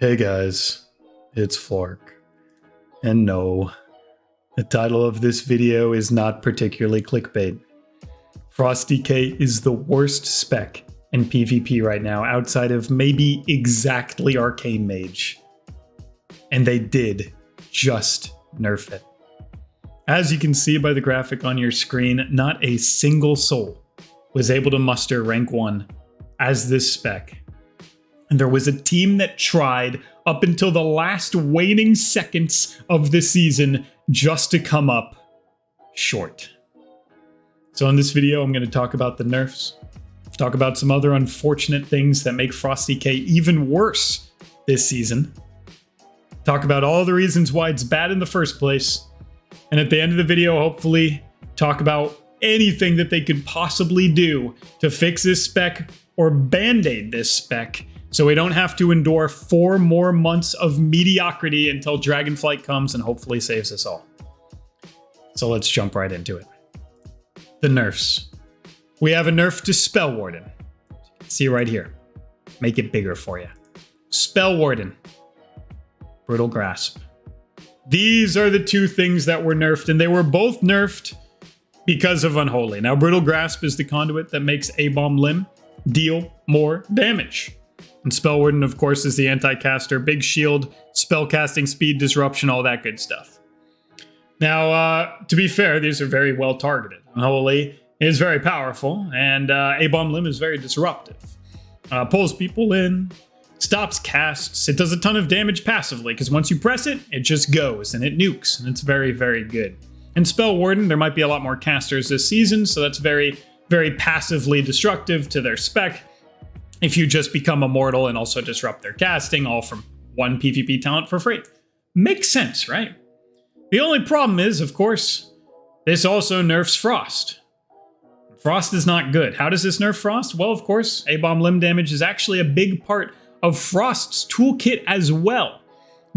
Hey guys, it's Flark. And no, the title of this video is not particularly clickbait. FrostDK is the worst spec in PvP right now outside of maybe exactly Arcane Mage. And they did just nerf it. As you can see by the graphic on your screen, not a single soul was able to muster rank 1 as this spec. And there was a team that tried up until the last waning seconds of the season just to come up short. So in this video, I'm going to talk about the nerfs, talk about some other unfortunate things that make FrostDK even worse this season, talk about all the reasons why it's bad in the first place, and at the end of the video, hopefully talk about anything that they could possibly do to fix this spec or band-aid this spec, so we don't have to endure 4 more months of mediocrity until Dragonflight comes and hopefully saves us all. So let's jump right into it. The nerfs. We have a nerf to Spell Warden. You can see right here. Make it bigger for you. Spell Warden. Brutal Grasp. These are the two things that were nerfed, and they were both nerfed because of Unholy. Now, Brutal Grasp is the conduit that makes A-Bomb Limb deal more damage. And Spell Warden, of course, is the anti-caster, big shield, spell casting speed, disruption, all that good stuff. Now, to be fair, these are very well targeted. Unholy is very powerful, and A-Bomb Limb is very disruptive. Pulls people in, stops casts, it does a ton of damage passively, because once you press it, it just goes, and it nukes, and it's very, very good. And Spell Warden, there might be a lot more casters this season, so that's very, very passively destructive to their spec. If you just become immortal and also disrupt their casting, all from one PvP talent for free. Makes sense, right? The only problem is, of course, this also nerfs Frost. Frost is not good. How does this nerf Frost? Well, of course, A-Bomb Limb damage is actually a big part of Frost's toolkit as well,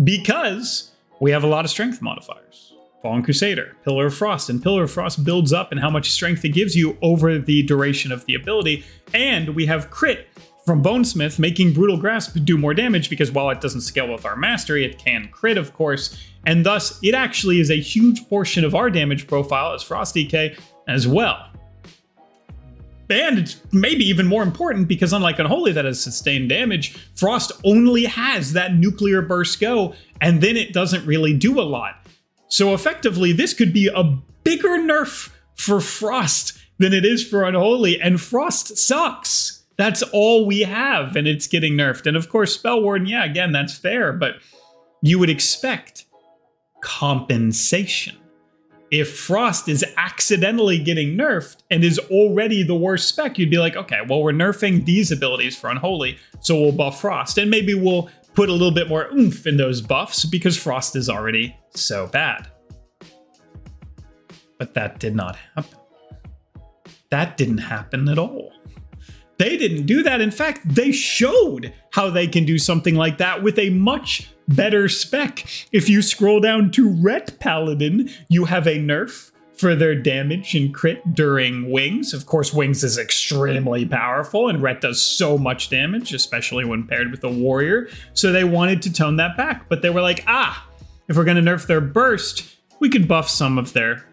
because we have a lot of strength modifiers. Fallen Crusader, Pillar of Frost, and Pillar of Frost builds up in how much strength it gives you over the duration of the ability, and we have crit from Bonesmith, making Brutal Grasp do more damage because while it doesn't scale with our mastery, it can crit, of course, and thus it actually is a huge portion of our damage profile as FrostDK as well. And it's maybe even more important because unlike Unholy that has sustained damage, Frost only has that nuclear burst go, and then it doesn't really do a lot. So effectively, this could be a bigger nerf for Frost than it is for Unholy, and Frost sucks. That's all we have, and it's getting nerfed. And of course, Spell Warden, yeah, again, that's fair, but you would expect compensation. If Frost is accidentally getting nerfed and is already the worst spec, you'd be like, okay, well, we're nerfing these abilities for Unholy, so we'll buff Frost. And maybe we'll put a little bit more oomph in those buffs because Frost is already so bad. But that did not happen. That didn't happen at all. They didn't do that. In fact, they showed how they can do something like that with a much better spec. If you scroll down to Ret Paladin, you have a nerf for their damage and crit during Wings. Of course, Wings is extremely powerful, and Ret does so much damage, especially when paired with a warrior. So they wanted to tone that back, but they were like, if we're going to nerf their burst, we could buff some of their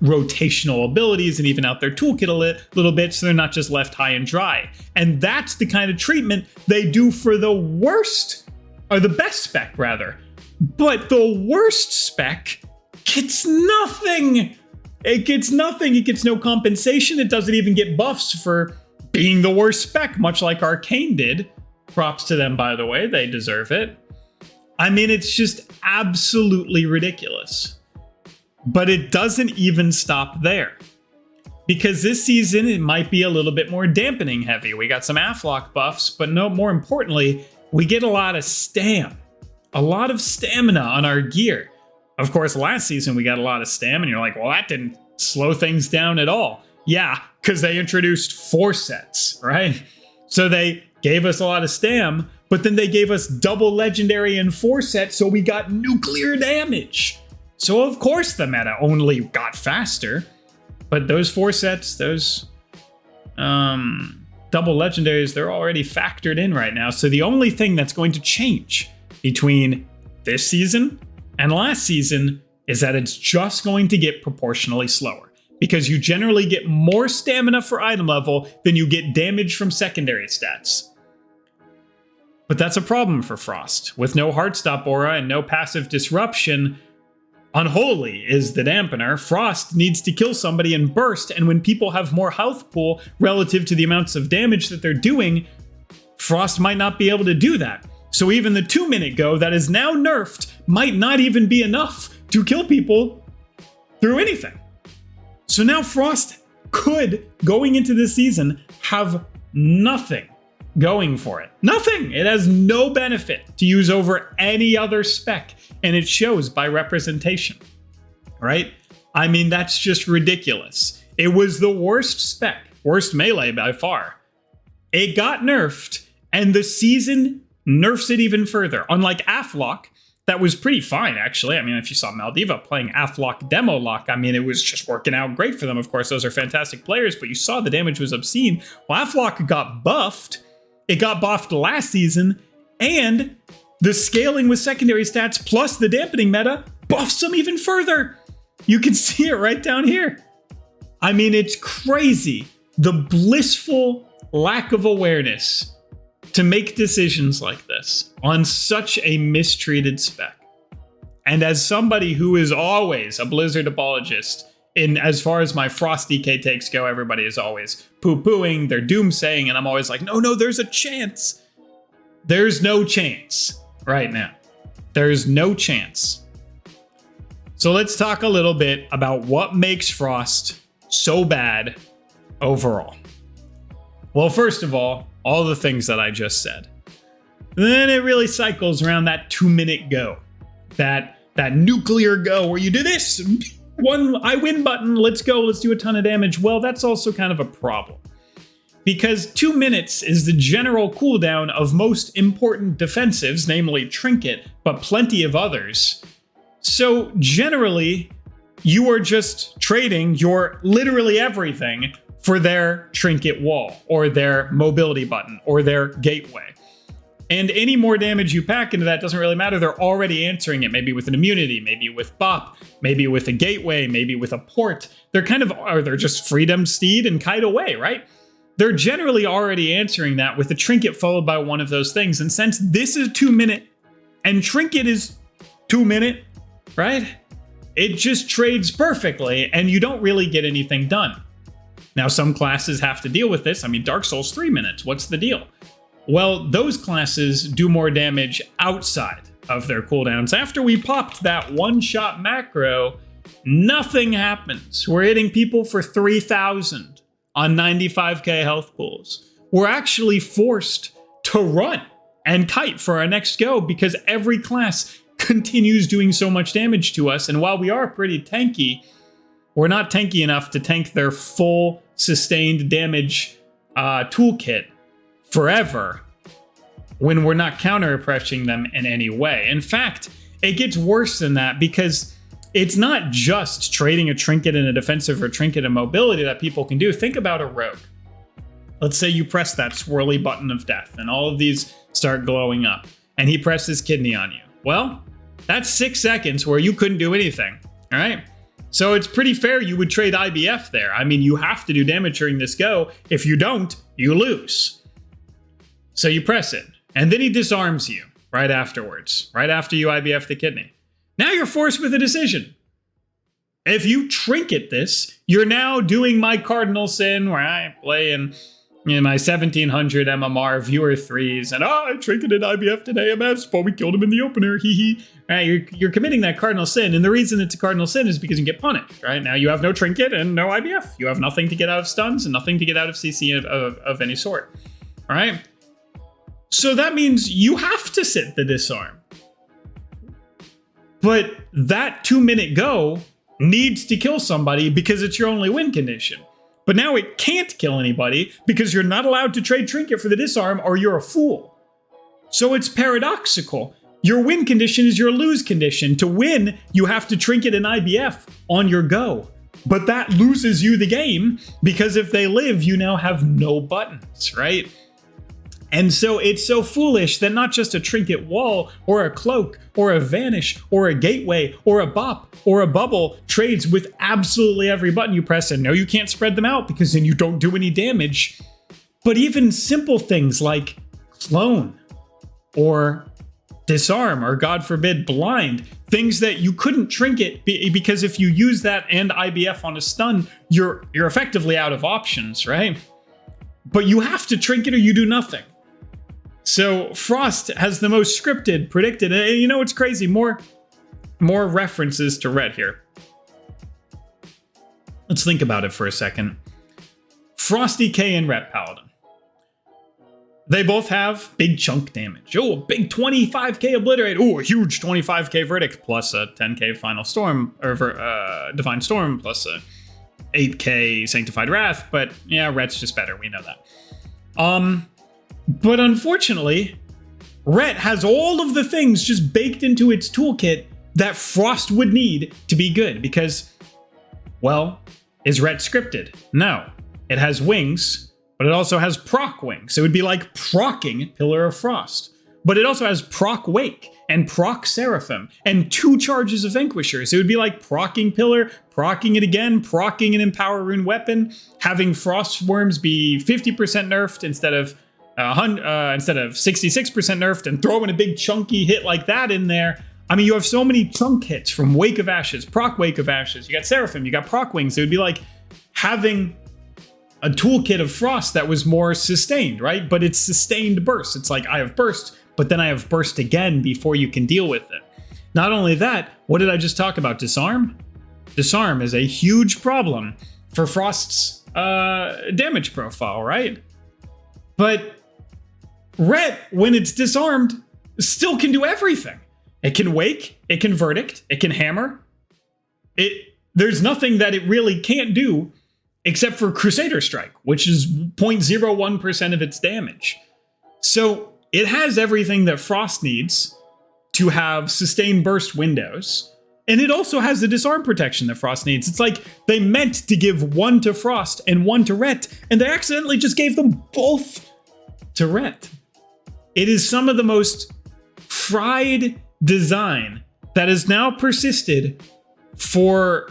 rotational abilities and even out their toolkit a little bit so they're not just left high and dry. And that's the kind of treatment they do for the worst, or the best spec rather. But the worst spec gets nothing. It gets nothing. It gets no compensation. It doesn't even get buffs for being the worst spec, much like Arcane did. Props to them, by the way. They deserve it. I mean, it's just absolutely ridiculous. But it doesn't even stop there. Because this season, it might be a little bit more dampening heavy. We got some Aflock buffs, but no, more importantly, we get a lot of stamina on our gear. Of course, last season, we got a lot of stam, and you're like, well, that didn't slow things down at all. Yeah, because they introduced 4 sets, right? So they gave us a lot of stam, but then they gave us double legendary and 4 sets, so we got nuclear damage. So of course the meta only got faster, but those 4 sets, those double legendaries, they're already factored in right now. So the only thing that's going to change between this season and last season is that it's just going to get proportionally slower, because you generally get more stamina for item level than you get damage from secondary stats. But that's a problem for Frost. With no Heartstop aura and no passive disruption, Unholy is the dampener. Frost needs to kill somebody and burst, and when people have more health pool relative to the amounts of damage that they're doing, Frost might not be able to do that. So even the 2-minute go that is now nerfed might not even be enough to kill people through anything. So now Frost could, going into this season, have nothing going for it. Nothing! It has no benefit to use over any other spec, and it shows by representation, right? I mean, that's just ridiculous. It was the worst spec, worst melee by far. It got nerfed, and the season nerfs it even further. Unlike Aflock, that was pretty fine, actually. I mean, if you saw Maldiva playing Aflock Demo Lock, I mean, it was just working out great for them. Of course, those are fantastic players, but you saw the damage was obscene. Well, Aflock got buffed. It got buffed last season, and the scaling with secondary stats plus the dampening meta buffs them even further. You can see it right down here. I mean, it's crazy. The blissful lack of awareness to make decisions like this on such a mistreated spec. And as somebody who is always a Blizzard apologist, in as far as my Frost DK takes go, everybody is always poo-pooing, they're doomsaying, and I'm always like, no, there's a chance. There's no chance right now. There's no chance. So let's talk a little bit about what makes Frost so bad overall. Well, first of all the things that I just said. Then it really cycles around that 2-minute go. That nuclear go where you do this, one I win button, let's go, let's do a ton of damage. Well, that's also kind of a problem, because 2 minutes is the general cooldown of most important defensives, namely Trinket, but plenty of others. So generally, you are just trading your literally everything for their Trinket wall, or their mobility button, or their gateway. And any more damage you pack into that doesn't really matter. They're already answering it, maybe with an immunity, maybe with bop, maybe with a gateway, maybe with a port. They're just Freedom, Steed, and Kite away, right? They're generally already answering that with a Trinket followed by one of those things. And since this is 2-minute, and Trinket is 2-minute, right? It just trades perfectly, and you don't really get anything done. Now, some classes have to deal with this. I mean, Dark Souls 3 minutes, what's the deal? Well, those classes do more damage outside of their cooldowns. After we popped that one-shot macro, nothing happens. We're hitting people for 3,000 on 95k health pools. We're actually forced to run and kite for our next go because every class continues doing so much damage to us. And while we are pretty tanky, we're not tanky enough to tank their full sustained damage toolkit forever when we're not counter-pressing them in any way. In fact, it gets worse than that, because it's not just trading a trinket and a defensive or trinket and mobility that people can do. Think about a rogue. Let's say you press that swirly button of death and all of these start glowing up, and he presses kidney on you. Well, that's 6 seconds where you couldn't do anything, all right? So it's pretty fair you would trade IBF there. I mean, you have to do damage during this go. If you don't, you lose. So you press it, and then he disarms you right afterwards, right after you IBF the kidney. Now you're forced with a decision. If you trinket this, you're now doing my cardinal sin where I play in my 1700 MMR viewer 3s, and I trinketed IBF to AMS, but we killed him in the opener, hee. Right, you're committing that cardinal sin, and the reason it's a cardinal sin is because you get punished, right? Now you have no trinket and no IBF. You have nothing to get out of stuns and nothing to get out of CC of any sort, all right? So that means you have to sit the disarm. But that 2-minute go needs to kill somebody because it's your only win condition. But now it can't kill anybody because you're not allowed to trade trinket for the disarm or you're a fool. So it's paradoxical. Your win condition is your lose condition. To win, you have to trinket an IBF on your go. But that loses you the game because if they live, you now have no buttons, right? And so it's so foolish that not just a trinket wall or a cloak or a vanish or a gateway or a bop or a bubble trades with absolutely every button you press, and no, you can't spread them out because then you don't do any damage. But even simple things like clone or disarm or, God forbid, blind, things that you couldn't trinket because if you use that and IBF on a stun, you're effectively out of options, right? But you have to trinket or you do nothing. So Frost has the most scripted, predicted, and you know what's crazy? More references to ret here. Let's think about it for a second. Frosty K and Ret Paladin. They both have big chunk damage. Oh, a big 25k obliterate. Oh, a huge 25k verdict plus a 10k final storm or divine storm plus a 8k sanctified wrath. But yeah, Ret's just better. We know that. But unfortunately, Ret has all of the things just baked into its toolkit that Frost would need to be good because, well, is Ret scripted? No. It has wings, but it also has proc wings. It would be like procking Pillar of Frost. But it also has proc Wake and proc Seraphim and 2 charges of Vanquishers. It would be like procking Pillar, procking it again, procking an Empower Rune weapon, having Frost Worms be 50% nerfed instead of 66% nerfed, and throwing a big chunky hit like that in there. I mean, you have so many chunk hits from Wake of Ashes, proc Wake of Ashes. You got Seraphim, you got proc Wings. It would be like having a toolkit of Frost that was more sustained, right? But it's sustained burst. It's like I have burst, but then I have burst again before you can deal with it. Not only that, what did I just talk about? Disarm? Disarm is a huge problem for Frost's damage profile, right? But Ret, when it's disarmed, still can do everything. It can wake, it can verdict, it can hammer. There's nothing that it really can't do except for Crusader Strike, which is 0.01% of its damage. So it has everything that Frost needs to have sustained burst windows. And it also has the disarm protection that Frost needs. It's like they meant to give one to Frost and one to Ret, and they accidentally just gave them both to Ret. It is some of the most fried design that has now persisted for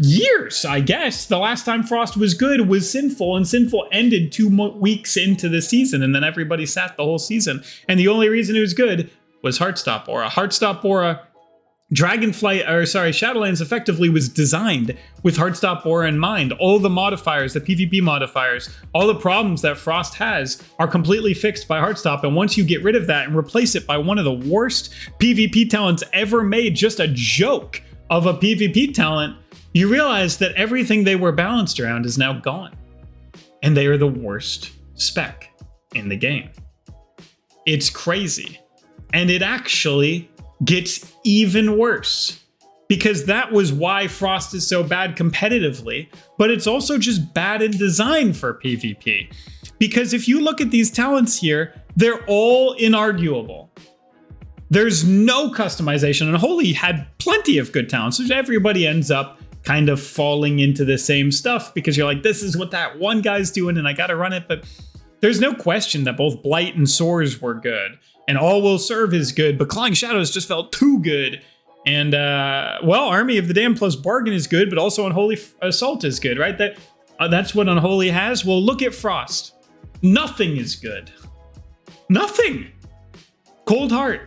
years, I guess. The last time Frost was good was Sinful, and Sinful ended 2 weeks into the season, and then everybody sat the whole season. And the only reason it was good was Heartstop Aura. Heartstop Aura, Shadowlands effectively was designed with Heartstop Aura in mind. All the modifiers, the PvP modifiers, all the problems that Frost has are completely fixed by Heartstop. And once you get rid of that and replace it by one of the worst PvP talents ever made, just a joke of a PvP talent, you realize that everything they were balanced around is now gone. And they are the worst spec in the game. It's crazy. And it actually gets even worse, because that was why Frost is so bad competitively, but it's also just bad in design for PvP. Because if you look at these talents here, they're all inarguable. There's no customization, and Holy had plenty of good talents, so everybody ends up kind of falling into the same stuff because you're like, this is what that one guy's doing and I gotta run it. But there's no question that both Blight and Soars were good, and All Will Serve is good, but Clawing Shadows just felt too good. And, well, Army of the Damned plus Bargain is good, but also Unholy Assault is good, right? That's what Unholy has. Well, look at Frost. Nothing is good. Nothing. Cold Heart,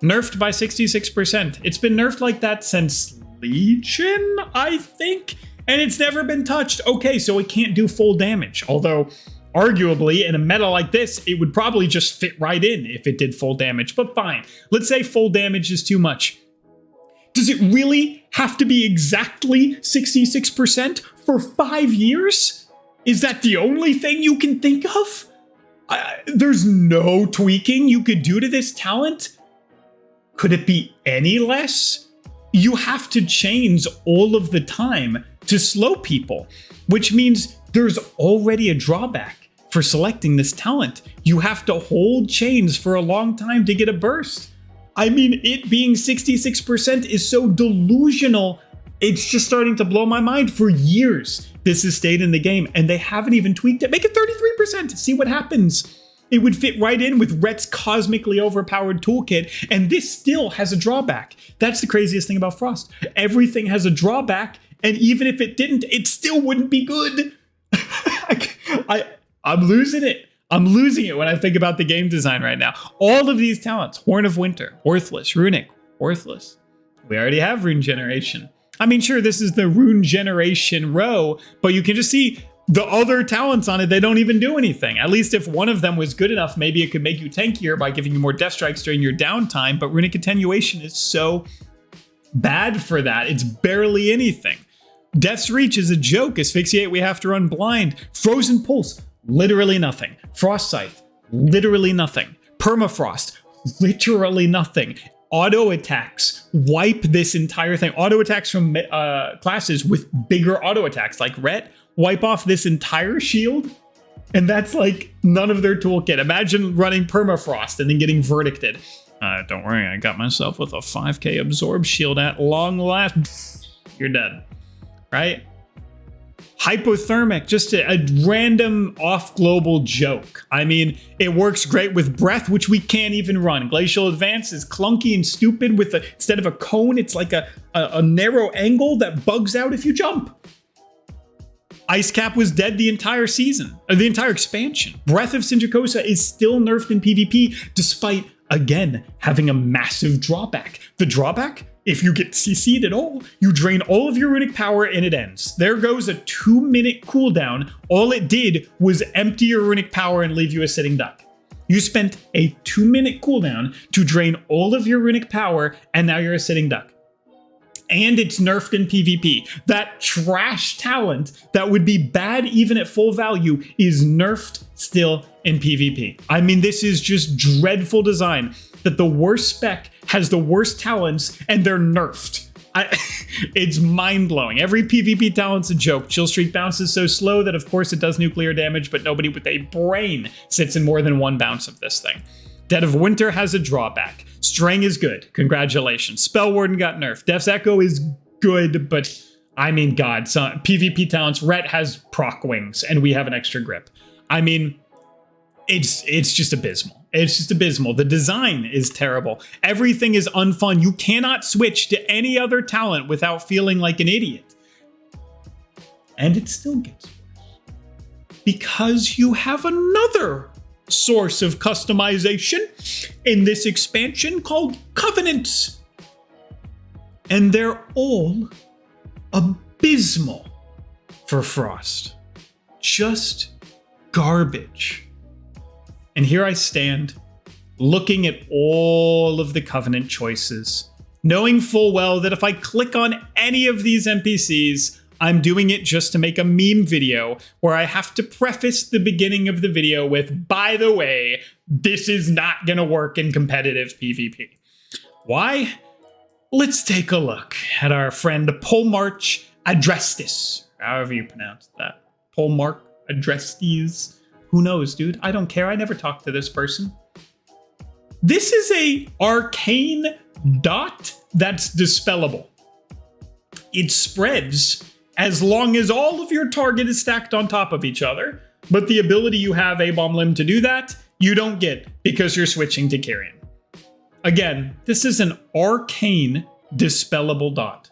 nerfed by 66%. It's been nerfed like that since Legion, I think, and it's never been touched. Okay, so it can't do full damage, although arguably, in a meta like this, it would probably just fit right in if it did full damage, but fine. Let's say full damage is too much. Does it really have to be exactly 66% for 5 years? Is that the only thing you can think of? There's no tweaking you could do to this talent? Could it be any less? You have to change all of the time to slow people, which means there's already a drawback for selecting this talent. You have to hold chains for a long time to get a burst. I mean, it being 66% is so delusional. It's just starting to blow my mind. For years, this has stayed in the game, and they haven't even tweaked it. Make it 33%. See what happens. It would fit right in with Ret's cosmically overpowered toolkit, and this still has a drawback. That's the craziest thing about Frost. Everything has a drawback, and even if it didn't, it still wouldn't be good. I'm losing it. I'm losing it when I think about the game design right now. All of these talents, Horn of Winter, worthless. Runic, worthless. We already have Rune Generation. I mean, sure, this is the Rune Generation row, but you can just see the other talents on it, they don't even do anything. At least if one of them was good enough, maybe it could make you tankier by giving you more death strikes during your downtime, but Runic Attenuation is so bad for that. It's barely anything. Death's Reach is a joke. Asphyxiate, we have to run blind. Frozen Pulse, literally nothing. Frost Scythe, literally nothing. Permafrost, literally nothing. Auto attacks, wipe this entire thing. Auto attacks from classes with bigger auto attacks like Ret, wipe off this entire shield, and that's like none of their toolkit. Imagine running Permafrost and then getting verdicted. Don't worry, I got myself with a 5k absorb shield at long last. You're dead, right? Hypothermic, just a random off-global joke. I mean, it works great with Breath, which we can't even run. Glacial Advance is clunky and stupid with instead of a cone, it's like a narrow angle that bugs out if you jump. Ice Cap was dead the entire season, or the entire expansion. Breath of Sindracosa is still nerfed in PvP, despite, again, having a massive drawback. The drawback? If you get CC'd at all, you drain all of your runic power and it ends. There goes a 2-minute cooldown. All it did was empty your runic power and leave you a sitting duck. You spent a 2-minute cooldown to drain all of your runic power, and now you're a sitting duck. And it's nerfed in PvP. That trash talent that would be bad even at full value is nerfed still in PvP. I mean, this is just dreadful design that the worst spec has the worst talents and they're nerfed. It's mind-blowing. Every PvP talent's a joke. Chill Streak bounces so slow that of course it does nuclear damage, but nobody with a brain sits in more than one bounce of this thing. Dead of Winter has a drawback. Strang is good. Congratulations. Spell Warden got nerfed. Death's Echo is good, but I mean, God, some PvP talents. Ret has proc wings, and we have an extra grip. I mean, it's just abysmal. It's just abysmal. The design is terrible. Everything is unfun. You cannot switch to any other talent without feeling like an idiot. And it still gets worse. Because you have another source of customization in this expansion called Covenants. And they're all abysmal for Frost. Just garbage. And here I stand, looking at all of the Covenant choices, knowing full well that if I click on any of these NPCs, I'm doing it just to make a meme video where I have to preface the beginning of the video with, by the way, this is not going to work in competitive PvP. Why? Let's take a look at our friend Polmarch Adrestis, however you pronounce that. Polmarch Adrestis. Who knows, dude? I don't care. I never talked to this person. This is a arcane dot that's dispellable. It spreads as long as all of your target is stacked on top of each other, but the ability you have A-Bomb Limb to do that, you don't get because you're switching to Kyrian. Again, this is an arcane dispellable dot.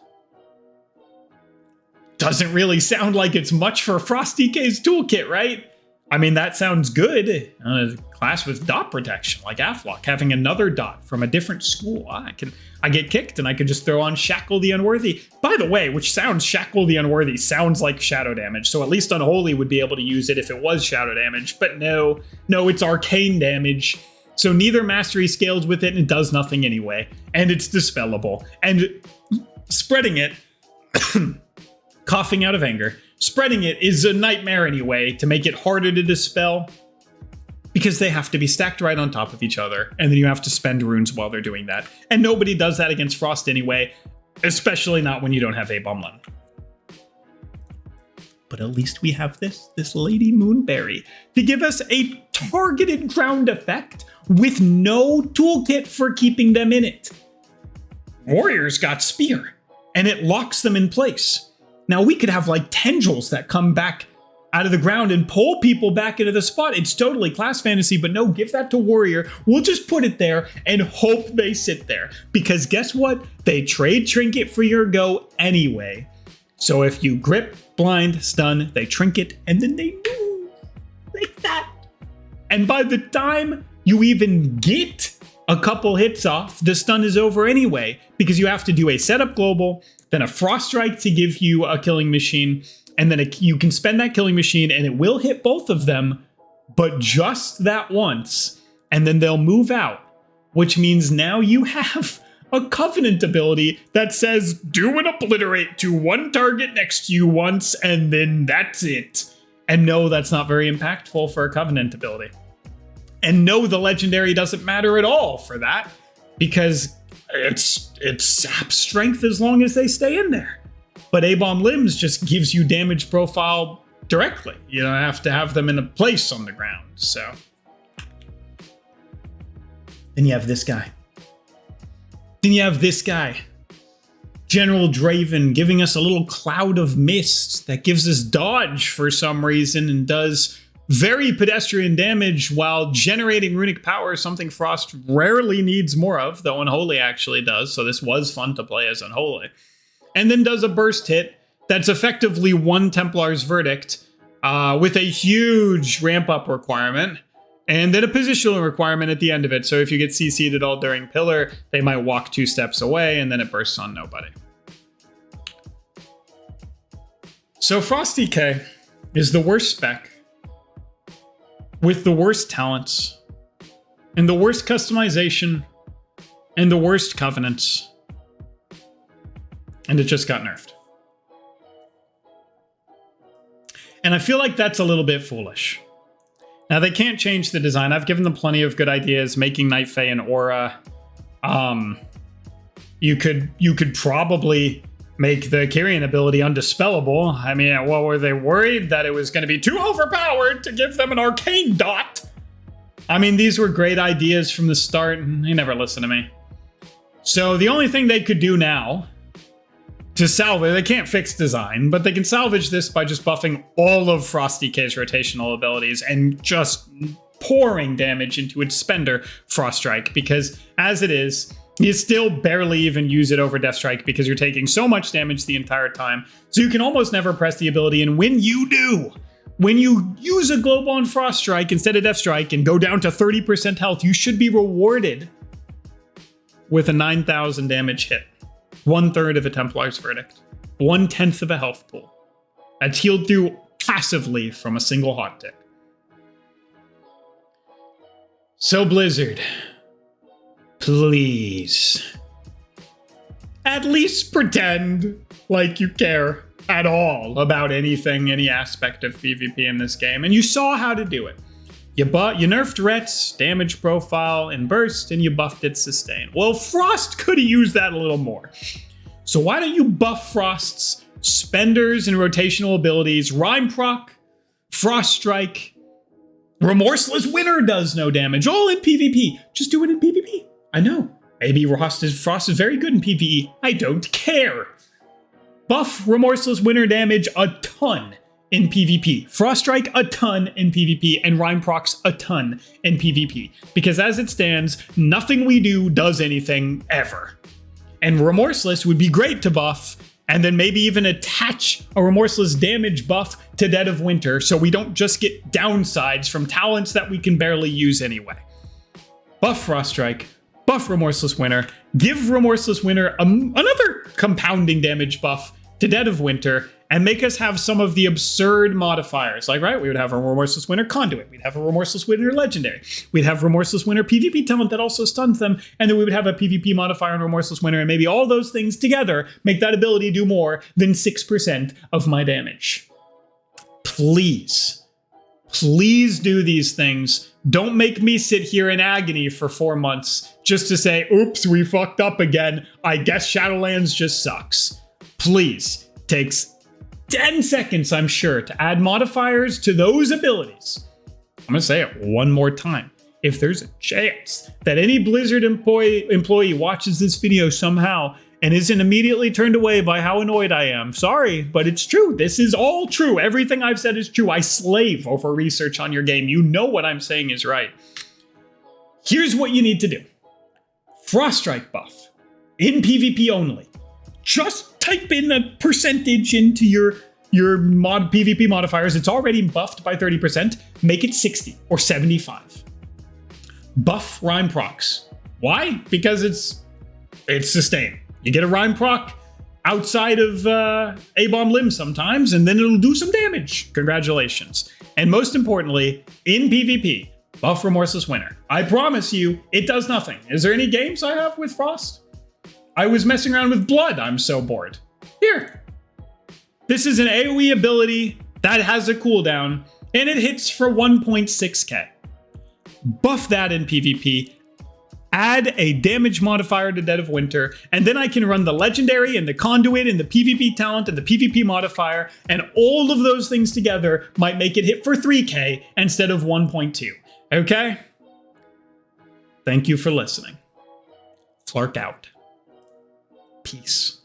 Doesn't really sound like it's much for FrostDK's toolkit, right? I mean, that sounds good. A class with dot protection, like Aflock, having another dot from a different school. I get kicked and I could just throw on Shackle the Unworthy. By the way, which sounds, Shackle the Unworthy sounds like shadow damage, so at least Unholy would be able to use it if it was shadow damage, but no, it's arcane damage. So neither mastery scales with it and it does nothing anyway, and it's dispellable. And spreading it, coughing out of anger, spreading it is a nightmare anyway to make it harder to dispel because they have to be stacked right on top of each other, and then you have to spend runes while they're doing that. And nobody does that against Frost anyway, especially not when you don't have A-Bomb Limb. But at least we have this Lady Moonberry to give us a targeted ground effect with no toolkit for keeping them in it. Warriors got Spear, and it locks them in place. Now we could have like tendrils that come back out of the ground and pull people back into the spot. It's totally class fantasy, but no, give that to warrior. We'll just put it there and hope they sit there. Because guess what? They trade trinket for your go anyway. So if you grip, blind, stun, they trinket, and then they move like that. And by the time you even get a couple hits off, the stun is over anyway, because you have to do a setup global, then a frost strike to give you a killing machine, and then you can spend that killing machine and it will hit both of them, but just that once, and then they'll move out, which means now you have a Covenant ability that says do an obliterate to one target next to you once, and then that's it. And no, that's not very impactful for a Covenant ability. And no, the legendary doesn't matter at all for that, because it's sap strength as long as they stay in there. But A-Bomb Limbs just gives you damage profile directly. You don't have to have them in a place on the ground. So then you have this guy. General Draven, giving us a little cloud of mist that gives us dodge for some reason and does very pedestrian damage while generating runic power, something Frost rarely needs more of, though Unholy actually does, so this was fun to play as Unholy. And then does a burst hit that's effectively one Templar's Verdict with a huge ramp-up requirement, and then a positional requirement at the end of it, so if you get CC'd at all during Pillar, they might walk 2 steps away, and then it bursts on nobody. So Frosty K is the worst spec, with the worst talents, and the worst customization, and the worst covenants. And it just got nerfed. And I feel like that's a little bit foolish. Now, they can't change the design. I've given them plenty of good ideas, making Night Fae an aura. You could probably make the Kyrian ability undispellable. I mean, what were they worried? That it was going to be too overpowered to give them an arcane dot? I mean, these were great ideas from the start, and they never listened to me. So the only thing they could do now to salvage, they can't fix design, but they can salvage this by just buffing all of Frosty K's rotational abilities and just pouring damage into its spender, Frost Strike, because as it is, you still barely even use it over Death Strike because you're taking so much damage the entire time. So you can almost never press the ability, and when you do, when you use a global on Frost Strike instead of Death Strike and go down to 30% health, you should be rewarded with a 9,000 damage hit. 1/3 of a Templar's Verdict. 1/10 of a health pool. That's healed through passively from a single hot tick. So Blizzard, please, at least pretend like you care at all about anything, any aspect of PvP in this game. And you saw how to do it. You nerfed Ret's damage profile and burst, and you buffed its sustain. Well, Frost could have used that a little more. So why don't you buff Frost's spenders and rotational abilities? Rhyme proc, Frost Strike, Remorseless Winner does no damage, all in PvP. Just do it in PvP. I know. Maybe Frost is very good in PvE. I don't care. Buff Remorseless Winner damage a ton in PvP. Frost Strike a ton in PvP, and Rhyme procs a ton in PvP. Because as it stands, nothing we do does anything ever. And Remorseless would be great to buff, and then maybe even attach a Remorseless damage buff to Dead of Winter so we don't just get downsides from talents that we can barely use anyway. Buff Frost Strike, buff Remorseless Winter, give Remorseless Winter another compounding damage buff to Dead of Winter, and make us have some of the absurd modifiers. Like, right, we would have a Remorseless Winter Conduit, we'd have a Remorseless Winter Legendary, we'd have Remorseless Winter PvP talent that also stuns them, and then we would have a PvP modifier on Remorseless Winter, and maybe all those things together make that ability do more than 6% of my damage. Please, please do these things. Don't make me sit here in agony for 4 months just to say, oops, we fucked up again. I guess Shadowlands just sucks. Please, takes 10 seconds, I'm sure, to add modifiers to those abilities. I'm going to say it one more time. If there's a chance that any Blizzard employee watches this video somehow and isn't immediately turned away by how annoyed I am. Sorry, but it's true. This is all true. Everything I've said is true. I slave over research on your game. You know what I'm saying is right. Here's what you need to do. Froststrike buff. In PvP only. Just type in a percentage into your PvP modifiers. It's already buffed by 30%. Make it 60 or 75. Buff rhyme procs. Why? Because it's sustain. You get a rhyme proc outside of A-bomb limb sometimes, and then it'll do some damage. Congratulations. And most importantly, in PvP, buff Remorseless Winter. I promise you, it does nothing. Is there any games I have with Frost? I was messing around with Blood. I'm so bored. Here. This is an AoE ability that has a cooldown, and it hits for 1.6k. Buff that in PvP, add a damage modifier to Dead of Winter, and then I can run the Legendary and the Conduit and the PvP talent and the PvP modifier, and all of those things together might make it hit for 3k instead of 1.2. Okay? Thank you for listening. Flark out. Peace.